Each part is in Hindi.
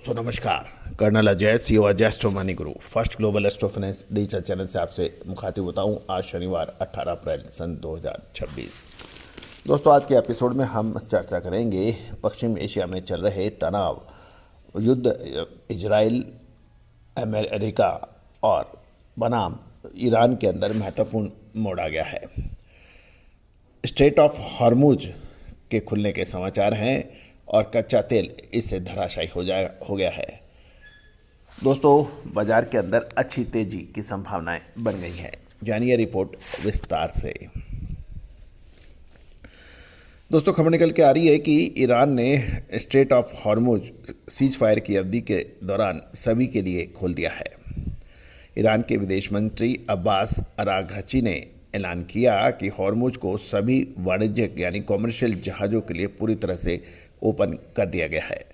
दोस्तों नमस्कार। Colonel Ajay CO Ajay astro money Guru first global astro finance digital channel से आपसे मुखातिब होता हूँ। आज शनिवार 18 अप्रैल सन 2026। दोस्तों आज के एपिसोड में हम चर्चा करेंगे पश्चिम एशिया में चल रहे तनाव, युद्ध, इजराइल, अमेरिका और बनाम ईरान के अंदर महत्वपूर्ण मोड़ आ गया है। स्ट्रेट ऑफ हॉर्मुज के खुलने के समाचार हैं और कच्चा तेल इससे धराशायी हो गया है। दोस्तों बाजार के अंदर अच्छी तेजी की संभावनाएं बन गई हैं। जानिए रिपोर्ट विस्तार से। दोस्तों खबर निकल के आ रही है कि ईरान ने straight of Hormuz cease fire की अवधि के दौरान सभी के लिए खोल दिया है। ईरान के विदेश मंत्री अब्बास अराघची ने ऐलान किया कि हॉर्मुज को सभी वाणिज्यिक यानी कॉमर्शियल जहाज़ों के लिए पूरी तरह से ओपन कर दिया गया है।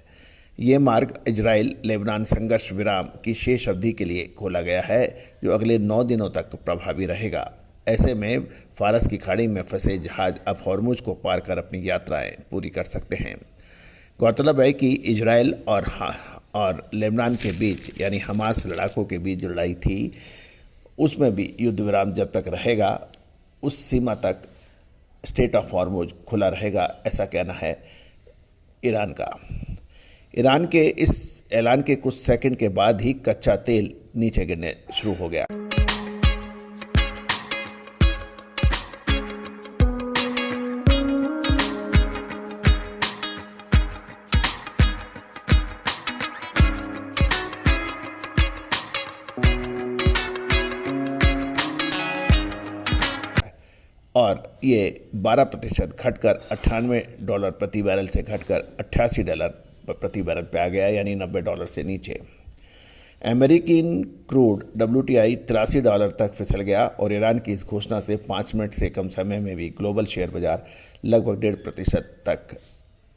ये मार्ग इजराइल लेबनान संघर्ष विराम की शेष अवधि के लिए खोला गया है, जो अगले 9 दिनों तक प्रभावी रहेगा। ऐसे में फारस की खाड़ी में फंसे जहाज अब हॉर्मुज को पार कर अपनी यात्राएं पूरी कर सकते हैं। गौरतलब है कि इजराइल और लेबनान के बीच यानी हमास लड़ाकों के बीच जो लड़ाई थी, उसमें भी युद्ध विराम जब तक रहेगा उस सीमा तक स्ट्रेट ऑफ हॉर्मुज खुला रहेगा, ऐसा कहना है ईरान का। ईरान के इस ऐलान के कुछ सेकंड के बाद ही कच्चा तेल नीचे गिरने शुरू हो गया। और ये 12% घटकर $98 प्रति बैरल से घटकर $88 प्रति बैरल पे आ गया, यानी $90 से नीचे। अमेरिकी क्रूड WTI $83 तक फिसल गया और ईरान की इस घोषणा से 5 मिनट से कम समय में भी ग्लोबल शेयर बाजार लगभग 1.5% तक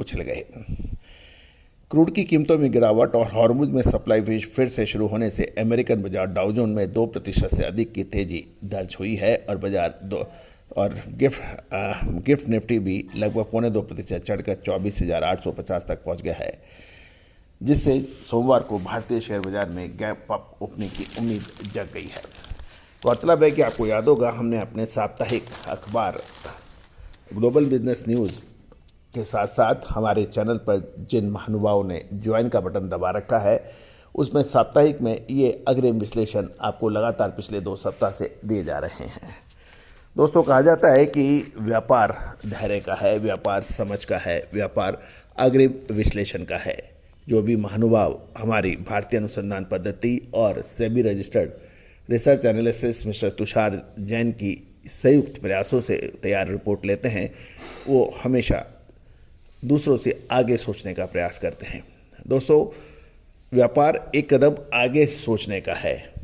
उछल गए। क्रूड की कीमतों में गिरावट और हॉर्मुज में सप्लाई फिर से शुरू होने से अमेरिकन बाजार डाउजोन में 2% से अधिक की तेजी दर्ज हुई है और बाजार और गिफ्ट निफ्टी भी लगभग 0.25% चढ़कर 24,850 तक पहुंच गया है, जिससे सोमवार को भारतीय शेयर बाजार में गैप अप ओपनिंग की उम्मीद जग गई है। गौरतलब है कि आपको याद होगा, हमने अपने साप्ताहिक अखबार ग्लोबल बिजनेस न्यूज़ के साथ साथ हमारे चैनल पर जिन महानुभावों ने ज्वाइन का बटन दबा रखा है, उसमें साप्ताहिक में ये अग्रिम विश्लेषण आपको लगातार पिछले 2 सप्ताह से दिए जा रहे हैं। दोस्तों कहा जाता है कि व्यापार धैर्य का है, व्यापार समझ का है, व्यापार अग्रिम विश्लेषण का है। जो भी महानुभाव हमारी भारतीय अनुसंधान पद्धति और SEBI registered research analysis mister Tushar Jain की संयुक्त प्रयासों से तैयार रिपोर्ट लेते हैं, वो हमेशा दूसरों से आगे सोचने का प्रयास करते हैं। दोस्तों व्यापार एक कदम आगे सोचने का है।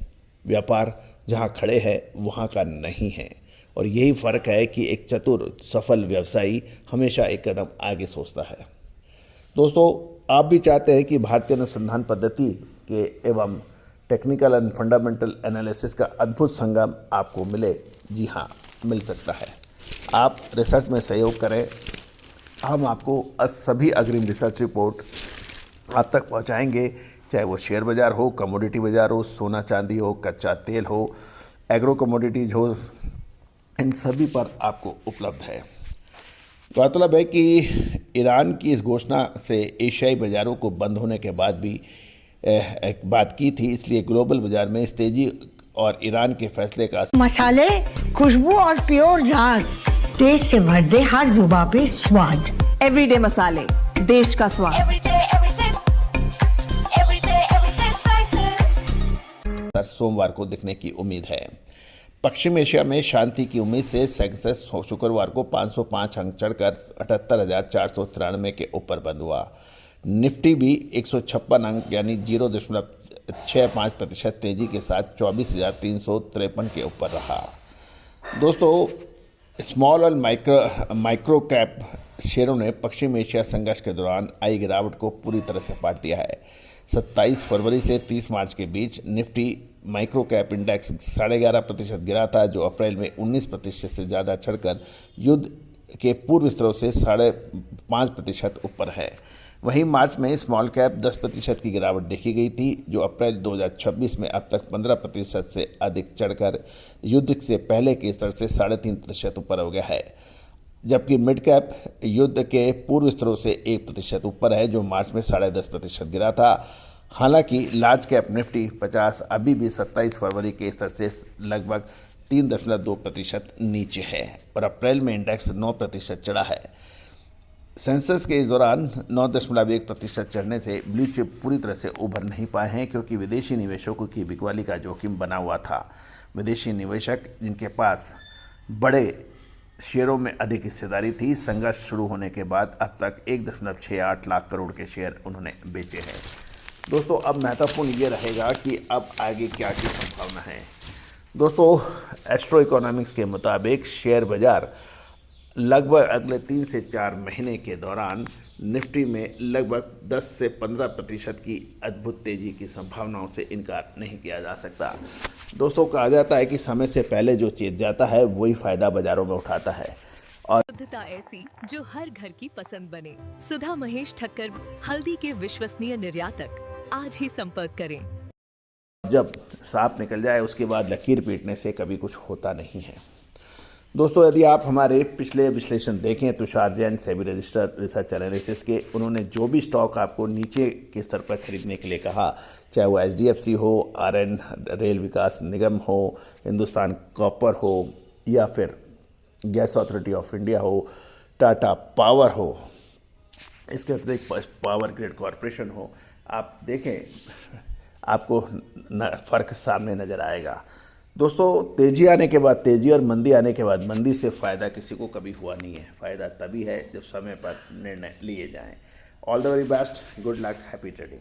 व्यापार जहाँ खड़े हैं वहाँ का नहीं है, और यही फ़र्क है कि एक चतुर सफल व्यवसायी हमेशा एक कदम आगे सोचता है। दोस्तों आप भी चाहते हैं कि भारतीय अनुसंधान पद्धति के एवं टेक्निकल एंड फंडामेंटल एनालिसिस का अद्भुत संगम आपको मिले? जी हाँ, मिल सकता है। आप रिसर्च में सहयोग करें, हम आपको सभी अग्रिम रिसर्च रिपोर्ट आप तक पहुंचाएंगे, चाहे वो शेयर बाज़ार हो, कमोडिटी बाज़ार हो, सोना चांदी हो, कच्चा तेल हो, एग्रो कमोडिटीज हो, इन सभी पर आपको उपलब्ध है। गौरतलब है कि ईरान की इस घोषणा से एशियाई बाज़ारों को बंद होने के बाद भी एक बात की थी, इसलिए ग्लोबल बाज़ार में इस तेजी और ईरान के फैसले का मसाले, खुशबू और प्योर झाग, टेस्ट से भर दे हर जुबान पे स्वाद। एवरीडे मसाले, देश का स्वाद। सोमवार को दिखने की उम्मीद है। पश्चिम एशिया में शांति की उम्मीद से सेंसेक्स शुक्रवार को 505 अंक चढ़कर 78,493 के ऊपर बंद हुआ। निफ्टी भी 156 अंक यानी 0.65% तेजी के साथ 24,353 के ऊपर रहा। दोस्तों स्मॉल और माइक्रो कैप शेयरों ने पश्चिम एशिया संघर्ष के दौरान आई गिरावट को पूरी तरह से पाट दिया है। 27 फरवरी से 30 मार्च के बीच निफ्टी माइक्रो कैप इंडेक्स 11.5% गिरा था, जो अप्रैल में 19% से ज़्यादा चढ़कर युद्ध के पूर्व स्तरों से 5.5% ऊपर है। वहीं मार्च में स्मॉल कैप 10% की गिरावट देखी गई थी, जो अप्रैल 2026 में अब तक 15% से अधिक चढ़कर युद्ध से पहले के स्तर से 3.5% ऊपर हो गया है, जबकि मिड कैप युद्ध के पूर्व स्तरों से 1% ऊपर है, जो मार्च में 10.5% गिरा था। हालांकि लार्ज कैप निफ्टी 50 अभी भी 27 फरवरी के स्तर से लगभग 3.2% नीचे है और अप्रैल में इंडेक्स 9% चढ़ा है। सेंसेक्स के इस दौरान 9.1% चढ़ने से ब्लू चिप पूरी तरह से उभर नहीं पाए हैं, क्योंकि विदेशी निवेशकों की बिकवाली का जोखिम बना हुआ था। विदेशी निवेशक जिनके पास बड़े शेयरों में अधिक हिस्सेदारी थी, संघर्ष शुरू होने के बाद अब तक 1.68 लाख करोड़ के शेयर उन्होंने बेचे हैं। दोस्तों, अब महत्वपूर्ण ये रहेगा कि अब आगे क्या की संभावना है। दोस्तों, एस्ट्रो इकोनॉमिक्स के मुताबिक शेयर बाजार लगभग अगले 3 से 4 महीने के दौरान निफ्टी में लगभग 10 से 15% की अद्भुत तेजी की संभावनाओं से इनकार नहीं किया जा सकता। दोस्तों, कहा जाता है कि समय से पहले जो चेत जाता है वही फायदा बाजारों में उठाता है। और शुद्धता ऐसी जो हर घर की पसंद बने। सुधा महेश ठक्कर, हल्दी के विश्वसनीय निर्यातक। आज ही संपर्क करें। जब सांप निकल जाए उसके बाद लकीर पीटने से कभी कुछ होता नहीं है। दोस्तों, यदि आप हमारे पिछले विश्लेषण देखें, Tushar Jain SEBI registered research analysis के, उन्होंने जो भी स्टॉक आपको नीचे के स्तर पर खरीदने के लिए कहा, चाहे वो HDFC हो, RN रेल विकास निगम हो, हिंदुस्तान कॉपर हो, या फिर गैस अथॉरिटी ऑफ इंडिया हो, टाटा पावर हो, इसके अतिरिक्त पावर ग्रिड कॉरपोरेशन हो, आप देखें आपको फ़र्क सामने नज़र आएगा। दोस्तों, तेज़ी आने के बाद तेज़ी और मंदी आने के बाद मंदी से फ़ायदा किसी को कभी हुआ नहीं है। फ़ायदा तभी है जब समय पर निर्णय लिए जाएं। All the very best, good luck, happy trading.